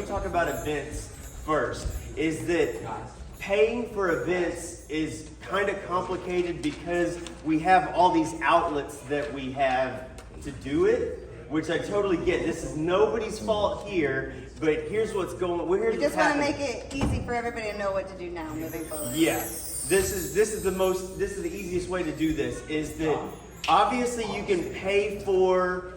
talk about events first, is that paying for events is kind of complicated because we have all these outlets that we have to do it, which I totally get. This is nobody's fault here, but here's what's going on. We just want to make it easy for everybody to know what to do now moving forward. Yeah. This is the easiest way to do this, is that obviously you can pay for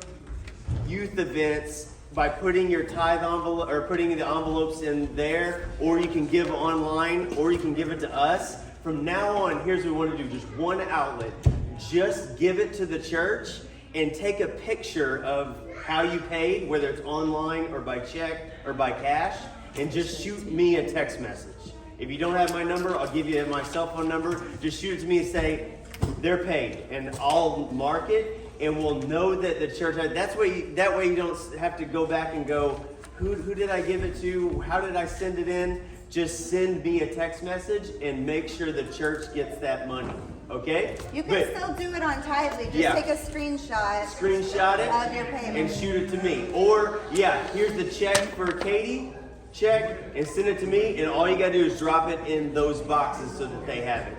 youth events by putting your tithe envelope or putting the envelopes in there, or you can give online, or you can give it to us. From now on, here's what we want to do, just one outlet. Just give it to the church and take a picture of how you paid, whether it's online or by check or by cash, and just shoot me a text message. If you don't have my number, I'll give you my cell phone number. Just shoot it to me and say, they're paid. And I'll mark it, and we'll know that the church, that way you don't have to go back and go, who did I give it to? How did I send it in? Just send me a text message and make sure the church gets that money. Okay? You can still do it on Tithely. Just take a screenshot it of your payment and shoot it to me. Or, here's the check for Katie. Check and send it to me, and all you gotta do is drop it in those boxes so that they have it.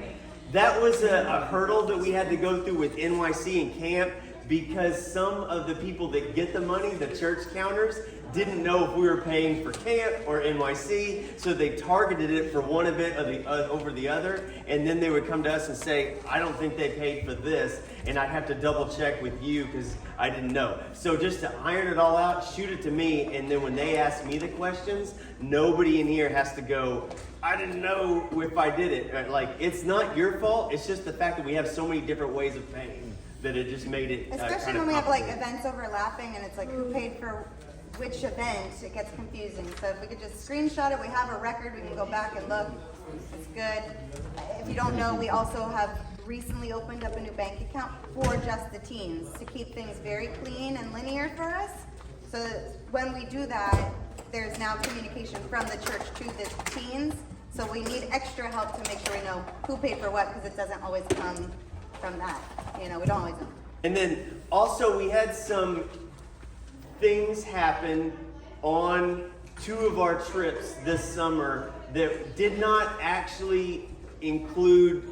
That was a hurdle that we had to go through with NYC and camp, because some of the people that get the money, the church counters, didn't know if we were paying for camp or NYC, so they targeted it for one event over the other, and then they would come to us and say, I don't think they paid for this, and I'd have to double check with you because I didn't know. So just to iron it all out, shoot it to me, and then when they ask me the questions, nobody in here has to go, I didn't know if I did it. Like, it's not your fault, it's just the fact that we have so many different ways of paying that it just made it especially when we have like events overlapping and it's like who paid for which event, it gets confusing. So if we could just screenshot it, we have a record, we can go back and look. It's good. If you don't know, we also have recently opened up a new bank account for just the teens to keep things very clean and linear for us. So that when we do that, there's now communication from the church to the teens. So we need extra help to make sure we know who paid for what, because it doesn't always come from that. We don't always know. And then also we had some things happen on 2 of our trips this summer that did not actually include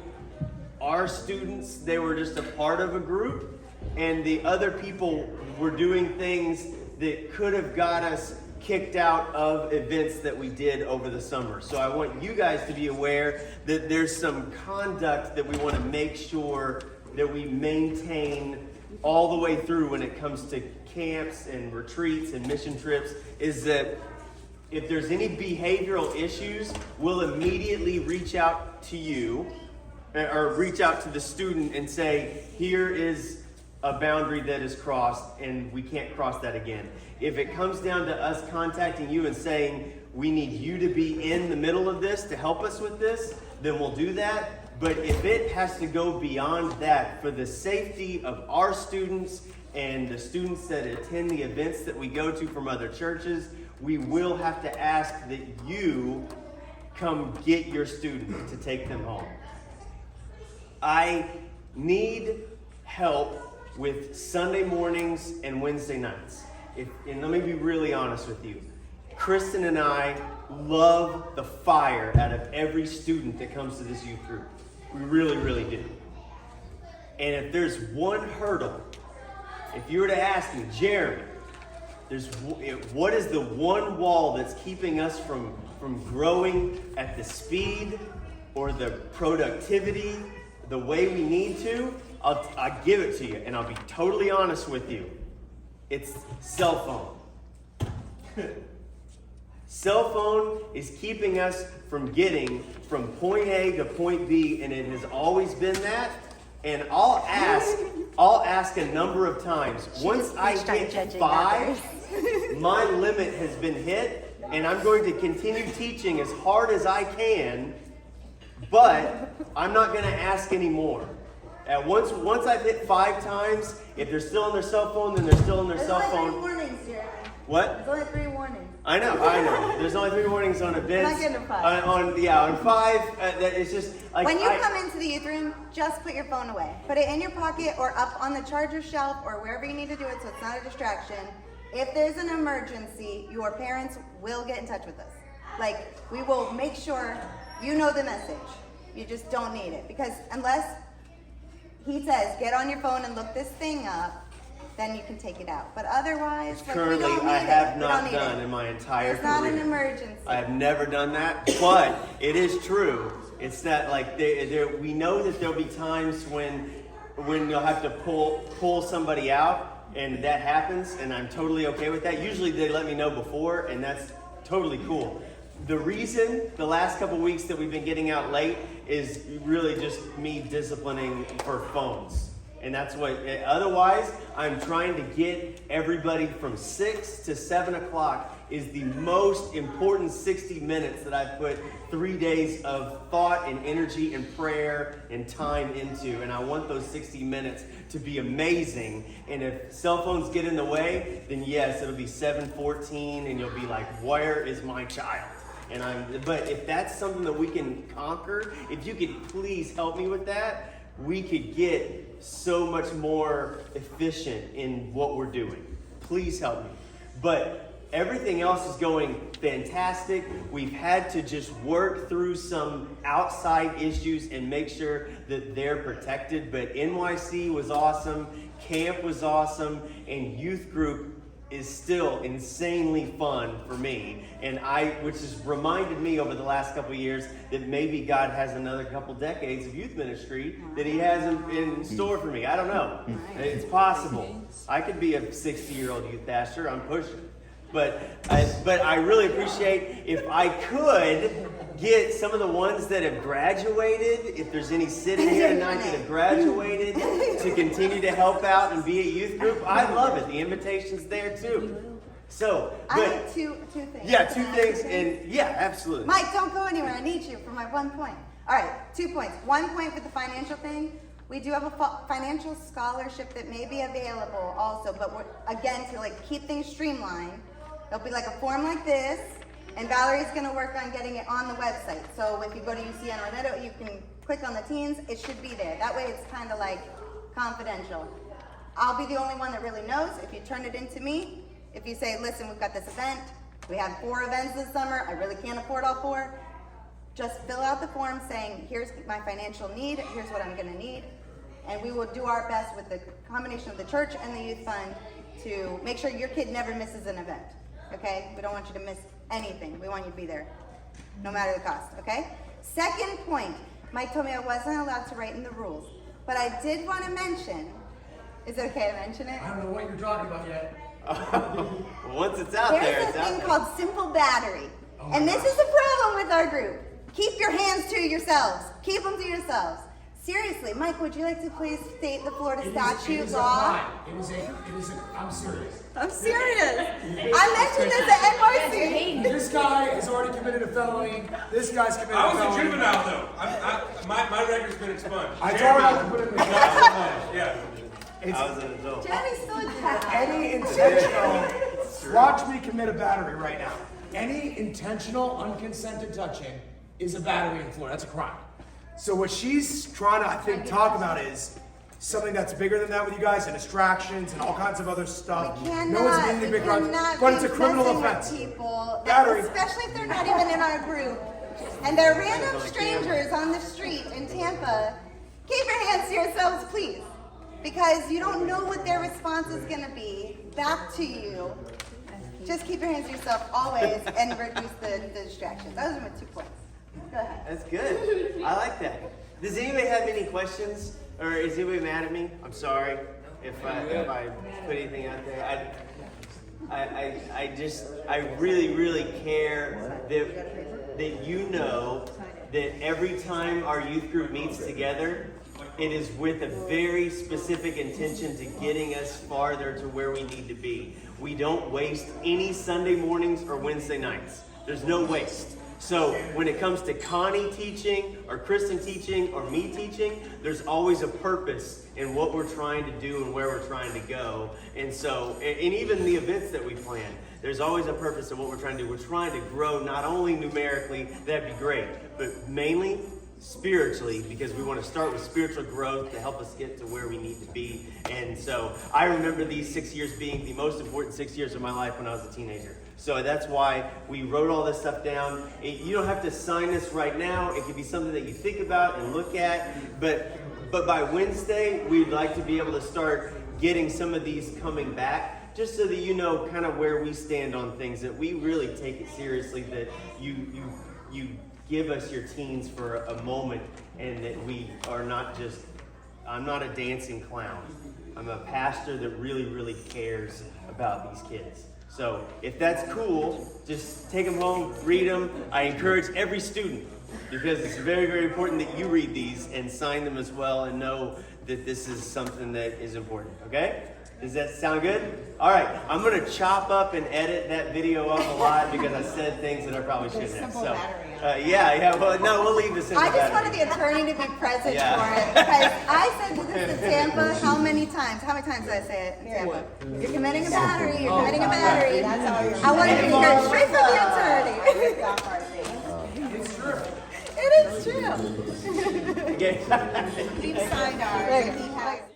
our students. They were just a part of a group, and the other people were doing things that could have got us kicked out of events that we did over the summer. So I want you guys to be aware that there's some conduct that we want to make sure that we maintain all the way through when it comes to camps and retreats and mission trips, is that if there's any behavioral issues, we'll immediately reach out to you or reach out to the student and say, here is a boundary that is crossed and we can't cross that again. If it comes down to us contacting you and saying, we need you to be in the middle of this to help us with this, then we'll do that. But if it has to go beyond that for the safety of our students and the students that attend the events that we go to from other churches, we will have to ask that you come get your students to take them home. I need help with Sunday mornings and Wednesday nights. And let me be really honest with you. Kristen and I love the fire out of every student that comes to this youth group. We really, really do. And if there's one hurdle, if you were to ask me, Jeremy, what is the one wall that's keeping us from growing at the speed or the productivity the way we need to, I'll give it to you, and I'll be totally honest with you. It's cell phone. Cell phone is keeping us from getting from point A to point B, and it has always been that. And I'll ask a number of times. Once I hit 5, my limit has been hit, and I'm going to continue teaching as hard as I can, but I'm not going to ask anymore. Once I've hit 5 times, if they're still on their cell phone, then they're still on their cell phone. There's only 3 warnings, Jeremy. What? There's only 3 warnings. I know. There's only 3 warnings on events. Not getting 5. On 5, it's just like when you come into the youth room, just put your phone away. Put it in your pocket or up on the charger shelf or wherever you need to do it so it's not a distraction. If there's an emergency, your parents will get in touch with us. Like, we will make sure you know the message. You just don't need it. Because unless he says, get on your phone and look this thing up, then you can take it out. But otherwise, like, Currently, we don't need I have it. not done in my entire It's not career. an emergency. I have never done that, but it is true. It's that like we know that there'll be times when you'll have to pull somebody out, and that happens, and I'm totally okay with that. Usually they let me know before, and that's totally cool. The reason the last couple weeks that we've been getting out late is really just me disciplining for phones. And that's what, otherwise, I'm trying to get everybody from 6 to 7 o'clock is the most important 60 minutes that I've put 3 days of thought and energy and prayer and time into. And I want those 60 minutes to be amazing. And if cell phones get in the way, then yes, it'll be 7:14 and you'll be like, where is my child? But if that's something that we can conquer, if you could please help me with that, we could get so much more efficient in what we're doing. Please help me. But everything else is going fantastic. We've had to just work through some outside issues and make sure that they're protected. But NYC was awesome, camp was awesome, and youth group is still insanely fun for me, which has reminded me over the last couple of years that maybe God has another couple decades of youth ministry that He has in store for me. I don't know. It's possible. I could be a 60-year-old youth pastor. I'm pushing. But I really appreciate if I could get some of the ones that have graduated, if there's any sitting here tonight that have graduated, to continue to help out and be a youth group. I love it. The invitation's there too. So, I have two things. Yeah, two things, and yeah, absolutely. Mike, don't go anywhere. I need you for my 1 point. All right, 2 points. 1 point with the financial thing. We do have a financial scholarship that may be available also, but again, to like keep things streamlined, there'll be like a form like this, and Valerie's going to work on getting it on the website. So if you go to UCN Orlando, you can click on the teens. It should be there. That way it's kind of like confidential. I'll be the only one that really knows. If you turn it into me, if you say, listen, we've got this event. We have 4 events this summer. I really can't afford all 4. Just fill out the form saying, here's my financial need. Here's what I'm going to need. And we will do our best with the combination of the church and the youth fund to make sure your kid never misses an event. Okay? We don't want you to miss anything. We want you to be there, no matter the cost. Okay? Second point, Mike told me I wasn't allowed to write in the rules, but I did want to mention, is it okay to mention it? I don't know what you're talking about yet. Once it's out there, There's it's a out thing there. called simple battery. And this is a problem with our group. Keep your hands to yourselves. Keep them to yourselves. Seriously, Mike, would you like to please state the Florida statute law? It is a, I'm serious. I'm serious. I mentioned this at NYC. This guy has already committed a felony. This guy's committed I a felony. was a juvenile though. My record's been expunged. I told him to put it in the Yeah. I was an adult. Jeremy's still a child. Any intentional, watch me commit a battery right now. Any intentional unconsented touching is a battery in Florida. That's a crime. So what she's trying to, I think, talk about is something that's bigger than that with you guys, and distractions and all kinds of other stuff. We No one's getting any big crimes, but it's a criminal offense. People, Battery. especially if they're not even in our group, and they're random strangers on the street in Tampa. Keep your hands to yourselves, please, because you don't know what their response is going to be back to you. Just keep your hands to yourself always, and reduce the distractions. Those are my 2 points. Go ahead. That's good. I like that. Does anybody have any questions? Or is anybody mad at me? I'm sorry if I put anything out there. I really, really care that you know that every time our youth group meets together, it is with a very specific intention to getting us farther to where we need to be. We don't waste any Sunday mornings or Wednesday nights. There's no waste. So when it comes to Connie teaching or Kristen teaching or me teaching, there's always a purpose in what we're trying to do and where we're trying to go. And so, and even the events that we plan, there's always a purpose in what we're trying to do. We're trying to grow not only numerically, that'd be great, but mainly spiritually, because we want to start with spiritual growth to help us get to where we need to be. And so I remember these 6 years being the most important 6 years of my life when I was a teenager. So that's why we wrote all this stuff down. You don't have to sign this right now. It could be something that you think about and look at. But by Wednesday, we'd like to be able to start getting some of these coming back, just so that you know kind of where we stand on things, that we really take it seriously, that you give us your teens for a moment, and that we are not just, I'm not a dancing clown. I'm a pastor that really, really cares about these kids. So if that's cool, just take them home, read them. I encourage every student, because it's very, very important that you read these and sign them as well, and know that this is something that is important, okay? Does that sound good? All right, I'm gonna chop up and edit that video up a lot because I said things that I probably shouldn't have. So, well, no, we'll leave this in. I just wanted the attorney to be present for it, because I said this to Tampa how many times? How many times did I say it in Tampa? You're committing a battery, you're committing a battery. I wanted to hear it straight from the attorney. It's true. It is true. Okay. We've signed ours. He has.